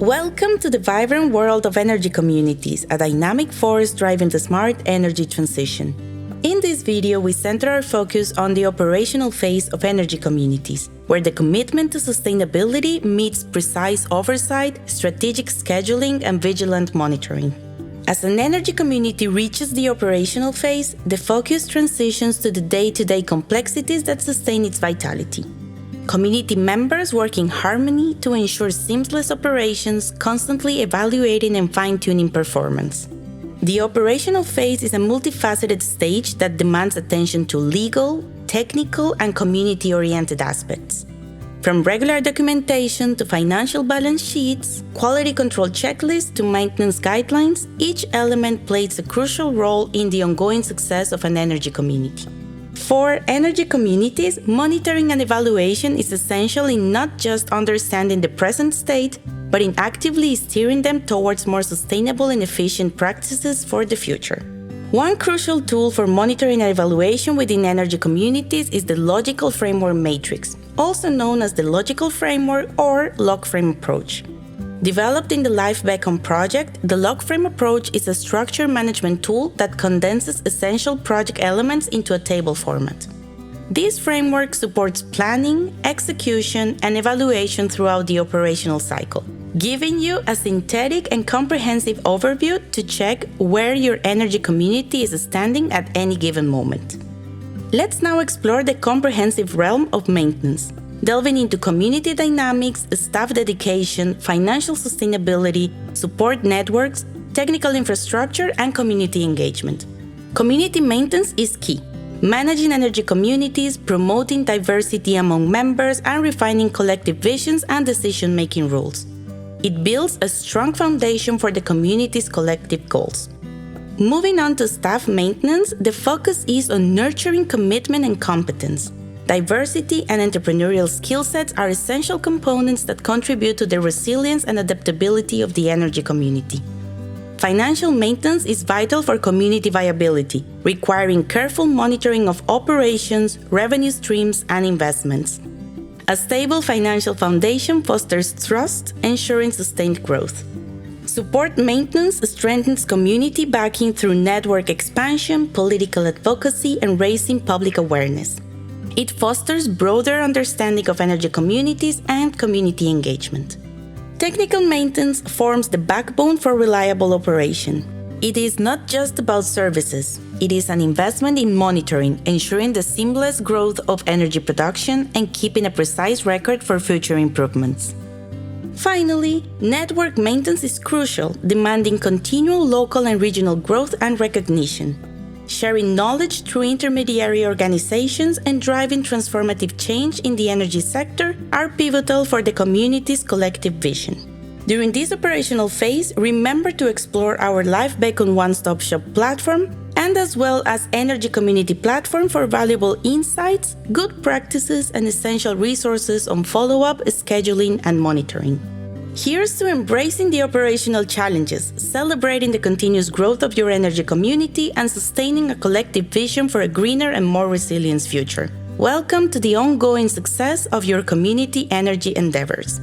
Welcome to the vibrant world of energy communities, a dynamic force driving the smart energy transition. In this video, we center our focus on the operational phase of energy communities, where the commitment to sustainability meets precise oversight, strategic scheduling, and vigilant monitoring. As an energy community reaches the operational phase, the focus transitions to the day-to-day complexities that sustain its vitality. Community members work in harmony to ensure seamless operations, constantly evaluating and fine-tuning performance. The operational phase is a multifaceted stage that demands attention to legal, technical, and community-oriented aspects. From regular documentation to financial balance sheets, quality control checklists to maintenance guidelines, each element plays a crucial role in the ongoing success of an energy community. For energy communities, monitoring and evaluation is essential in not just understanding the present state, but in actively steering them towards more sustainable and efficient practices for the future. One crucial tool for monitoring and evaluation within energy communities is the Logical Framework Matrix, also known as the Logical Framework or Log Frame approach. Developed in the LIFE-BECKON project, the log frame approach is a structure management tool that condenses essential project elements into a table format. This framework supports planning, execution, and evaluation throughout the operational cycle, giving you a synthetic and comprehensive overview to check where your energy community is standing at any given moment. Let's now explore the comprehensive realm of maintenance, delving into community dynamics, staff dedication, financial sustainability, support networks, technical infrastructure, and community engagement. Community maintenance is key. Managing energy communities, promoting diversity among members, and refining collective visions and decision-making rules. It builds a strong foundation for the community's collective goals. Moving on to staff maintenance, the focus is on nurturing commitment and competence. Diversity and entrepreneurial skill sets are essential components that contribute to the resilience and adaptability of the energy community. Financial maintenance is vital for community viability, requiring careful monitoring of operations, revenue streams, and investments. A stable financial foundation fosters trust, ensuring sustained growth. Support maintenance strengthens community backing through network expansion, political advocacy, and raising public awareness. It fosters broader understanding of energy communities and community engagement. Technical maintenance forms the backbone for reliable operation. It is not just about services. It is an investment in monitoring, ensuring the seamless growth of energy production and keeping a precise record for future improvements. Finally, network maintenance is crucial, demanding continual local and regional growth and recognition. Sharing knowledge through intermediary organizations and driving transformative change in the energy sector are pivotal for the community's collective vision. During this operational phase, remember to explore our LIFE-BECKON one-stop shop platform and as well as Energy Community platform for valuable insights, good practices, and essential resources on follow-up, scheduling, and monitoring. Here's to embracing the operational challenges, celebrating the continuous growth of your energy community, and sustaining a collective vision for a greener and more resilient future. Welcome to the ongoing success of your community energy endeavors.